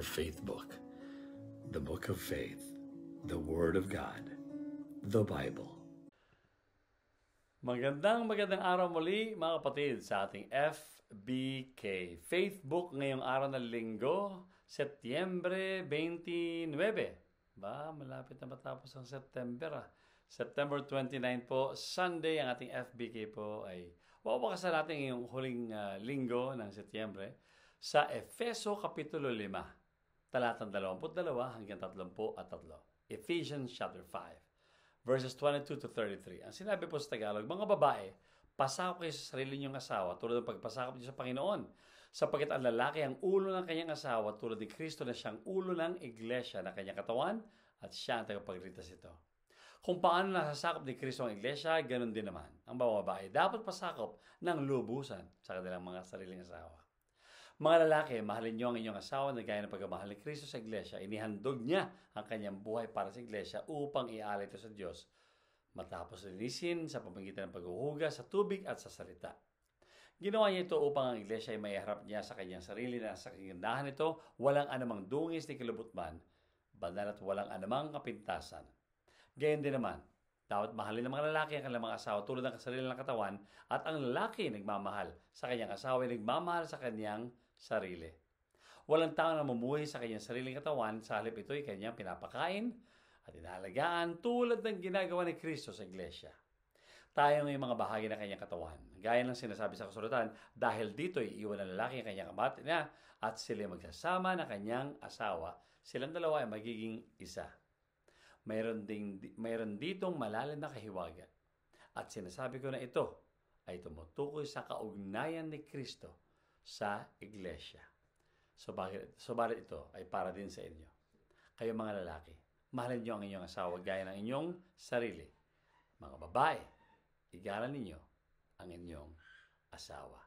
Faith Book, the Book of Faith, the Word of God, the Bible. Magandang araw muli mga kapatid sa ating FBK Faith Book ngayong araw ng Linggo, Setyembre 29. Malapit na matapos ang September. September 29 po, Sunday, ang ating FBK po ay wawakasan natin ngayong huling linggo ng Setyembre sa Efeso Kapitulo 5, talatang 22 hanggang 33. Ephesians chapter 5, verses 22 to 33. Ang sinabi po sa Tagalog, mga babae, pasakop kayo sa sarili niyong asawa tulad ng pagpasakop niyo sa Panginoon. Sapagkat ang lalaki ang ulo ng kanyang asawa tulad ni Kristo na siyang ulo ng iglesia na kanyang katawan at siya ang tagapagligtas ito. Kung paano nasasakop ni Kristo ang iglesia, ganoon din naman. Ang mga babae dapat pasakop ng lubusan sa kanilang mga sariling asawa. Mga lalaki, mahalin niyo ang inyong asawa na gaya ng pagmamahal ni Kristo sa iglesia. Inihandog niya ang kanyang buhay para sa iglesia upang ialay ito sa Diyos. Matapos linisin sa pamamagitan ng paghuhugas sa tubig at sa salita. Ginawa niya ito upang ang iglesia ay maiharap niya sa kanyang sarili na sa kagandahan nito, walang anumang dungis ni kilabutman, banal at walang anumang kapintasan. Gayon din naman, dapat mahalin ng mga lalaki ang kanilang mga asawa tulad ng kasarilan ng katawan at ang lalaki nagmamahal sa kanyang asawa ay nagmamahal sa kanyang sarili. Walang tao na mamumuhay sa kanyang sariling katawan, sa halip ito ay kanyang pinapakain at inahalagaan tulad ng ginagawa ni Kristo sa iglesia. Tayo ng mga bahagi ng kanyang katawan. Gaya ng sinasabi sa kasulatan, dahil dito ay iwan ng lalaki ang kanyang kamati niya at sila magsasama ng kanyang asawa. Silang dalawa ay magiging isa. Mayroon ditong malalim na kahiwaga. At sinasabi ko na ito ay tumutukoy sa kaugnayan ni Kristo sa iglesia. Subalit ito ay para din sa inyo. Kayo mga lalaki, mahalin niyo ang inyong asawa gaya ng inyong sarili. Mga babae, igalan ninyo ang inyong asawa.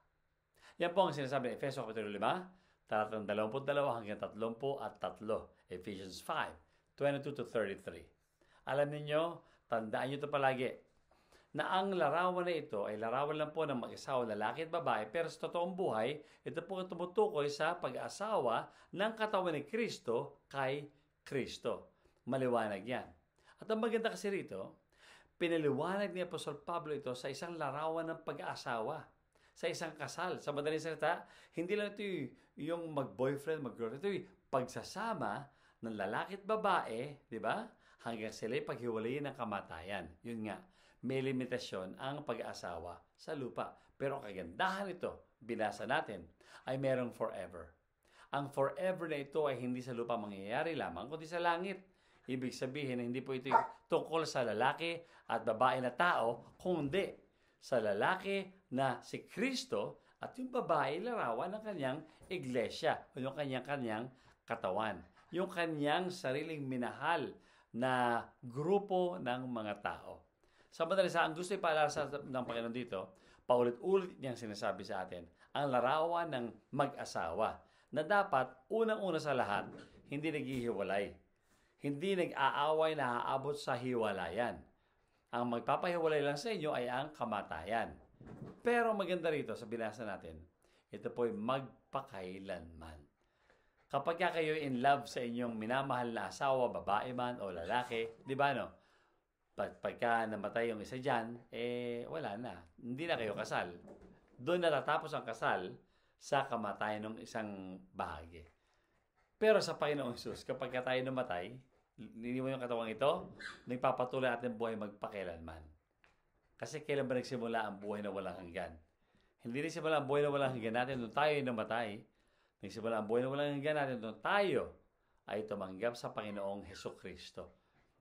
Yan po ang sinasabi ng Efeso Kapitulo 5, talatang 22 hanggang 33. Ephesians 5, 22 to 33. Alam niyo, tandaan niyo ito palagi, na ang larawan na ito ay larawan lang po ng mag-asawa, lalaki at babae, pero sa totoong buhay, ito po ang tumutukoy sa pag-asawa ng katawan ni Kristo kay Kristo. Maliwanag yan. At ang maganda kasi rito, pinaliwanag ni Apostol Pablo ito sa isang larawan ng pag-aasawa, sa isang kasal. Sa madaling salita, hindi lang ito yung mag-boyfriend, mag-girlfriend. Ito yung pagsasama ng lalaki at babae, di ba? Hanggang sila'y paghiwalayin ng kamatayan. Yun nga, may limitasyon ang pag-aasawa sa lupa. Pero ang kagandahan nito, binasa natin, ay merong forever. Ang forever na ito ay hindi sa lupa mangyayari lamang, kundi sa langit. Ibig sabihin, hindi po ito tungkol sa lalaki at babae na tao, kundi sa lalaki na si Kristo at yung babae larawan ng kanyang iglesia o yung kanyang katawan. Yung kanyang sariling minahal na grupo ng mga tao. Sa madalas, ang gusto ipaalala ng Panginoon dito, paulit-ulit niyang sinasabi sa atin, ang larawan ng mag-asawa na dapat unang-una sa lahat, hindi naghihiwalay. Hindi nag-aaway na aabot sa hiwalayan. Ang magpapahiwalay lang sa inyo ay ang kamatayan. Pero maganda rito sa binasa natin, ito po ay magpakailanman. Kapag kayo in love sa inyong minamahal na asawa, babae man o lalaki, di ba no? Pagka namatay yung isa dyan, wala na. Hindi na kayo kasal. Doon natatapos ang kasal sa kamatayan ng isang bahagi. Pero sa Panginoong Hesus, kapag tayo namatay, liniwan yung katawang ito, nagpapatuloy ating buhay magpakailanman. Kasi kailan ba nagsimula ang buhay na walang hanggan? Hindi nagsimula ang buhay na walang hanggan natin nung tayo ay namatay. Nagsimula ang buhay na walang hanggan natin nung tayo ay tumanggap sa Panginoong Hesus Kristo.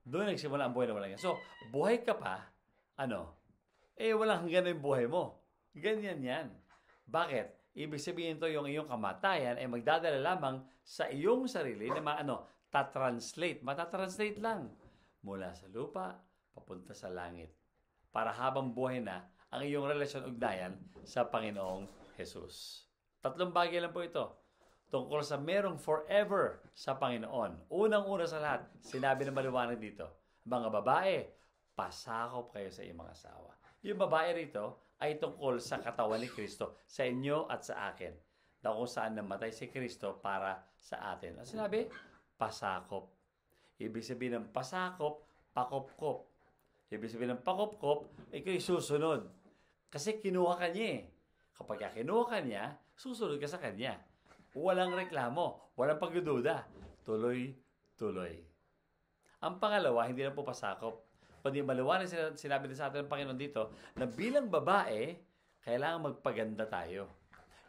Doon nagsimula ang buhay na walang hanggan. So, buhay ka pa, walang hanggan na yung buhay mo. Ganyan yan. Bakit? Ibig sabihin to yung iyong kamatayan ay magdadala lamang sa iyong sarili na matatranslate lang mula sa lupa papunta sa langit. Para habang buhay na ang iyong relasyon ugnayan sa Panginoong Hesus. 3 bagay lang po ito. Tungkol sa merong forever sa Panginoon. Unang-una sa lahat, sinabi ng maliwanag dito, mga babae, pasakop kayo sa iyong mga asawa. Yung babae rito ay tungkol sa katawan ni Kristo, sa inyo at sa akin. na kung saan namatay si Kristo para sa atin. Ang sinabi? Pasakop. Ibig sabihin ng pasakop, pakopkop. Ibig sabihin ng pakopkop, ikaw susunod. Kasi kinuha ka niya eh. Kapag kinuha ka niya, susunod ka sa kanya. Walang reklamo, walang pagdududa. Tuloy-tuloy. Ang pangalawa, hindi na po pasakop. Kundi maliwanag sinabi din sa atin ng Panginoon dito na bilang babae, kailangan magpaganda tayo.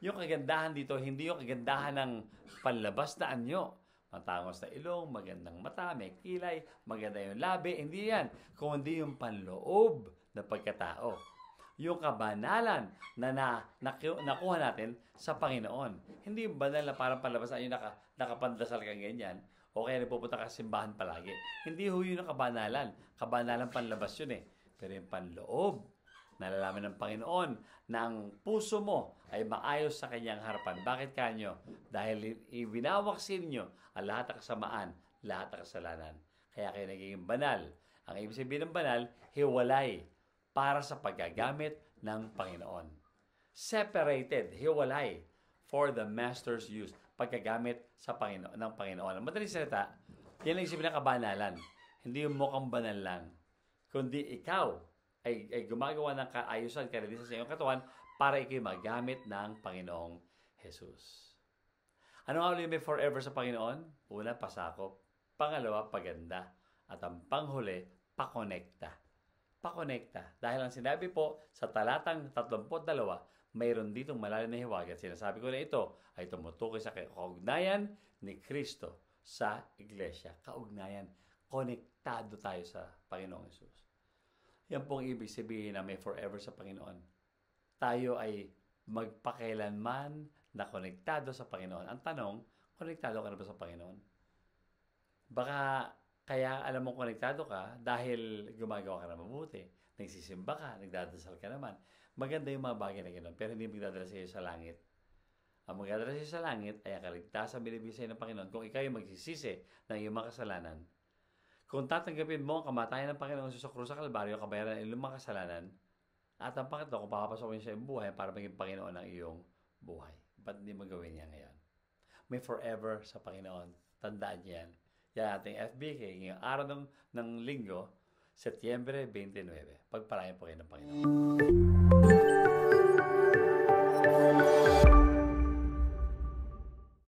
Yung kagandahan dito, hindi yung kagandahan ng panlabas na anyo. Matangos na ilong, magandang mata, may kilay, maganda yung labi. Hindi yan. Kundi yung panloob na pagkatao. Yung kabanalan na nakuha natin sa Panginoon. Hindi yung banal na parang panlabas na anyo nakapandasal kang ganyan. O kaya nagpupunta ka sa simbahan palagi. Hindi ho yun ang kabanalan. Kabanalan panlabas yun eh. Pero yung panloob, nalalaman ng Panginoon na ang puso mo ay maayos sa kanyang harapan. Bakit kanyo? Dahil ibinawaksin nyo ang lahat ng kasamaan, lahat ng kasalanan. Kaya kayo nagiging banal. Ang ibig sabihin ng banal, hiwalay para sa paggagamit ng Panginoon. Separated, hiwalay for the Master's use. Pagkagamit sa Panginoon, ng Panginoon. Ang madaling salita, yan ang isipin ng kabanalan. Hindi yung mukhang banal lang. Kundi ikaw ay gumagawa ng kaayusan, kalinisan sa iyong katawan para ikaw magamit ng Panginoong Jesus. Ano nga ulit may forever sa Panginoon? Una, pasakop. Pangalawa, paganda. At ang panghuli, pakonekta. Pakonekta. Dahil ang sinabi po sa talatang 32, mayroon ditong malalim na hiwagat. Sinasabi ko na ito ay tumutukoy sa kaugnayan ni Kristo sa Iglesia. Kaugnayan. Konektado tayo sa Panginoong Jesus. Yan pong ibig sabihin na may forever sa Panginoon. Tayo ay magpakailanman na konektado sa Panginoon. Ang tanong, konektado ka na ba sa Panginoon? Baka kaya alam mo konektado ka dahil gumagawa ka na mabuti. Nagsisimba ka, nagdadasal ka naman. Maganda yung mga bagay na ganoon, pero hindi magdadala sa iyo sa langit. Ang magdadala sa iyo sa langit ay ang kaligtasan binibigay sa iyo ng Panginoon kung ikaw ay magsisisi ng iyong mga kasalanan. Kung tatanggapin mo ang kamatayan ng Panginoon sa krus sa Kalbaryo, kabayaran ng iyong mga kasalanan, at ang pangatlo, kung papapasok mo sa iyong buhay para maging Panginoon ng iyong buhay. Ba't hindi mo gawin yan ngayon? May forever sa Panginoon. Tandaan niyo yan. Yan ating FBK, ngayong araw ng linggo, Setyembre 29. Pagpalain po kayo ng Panginoon.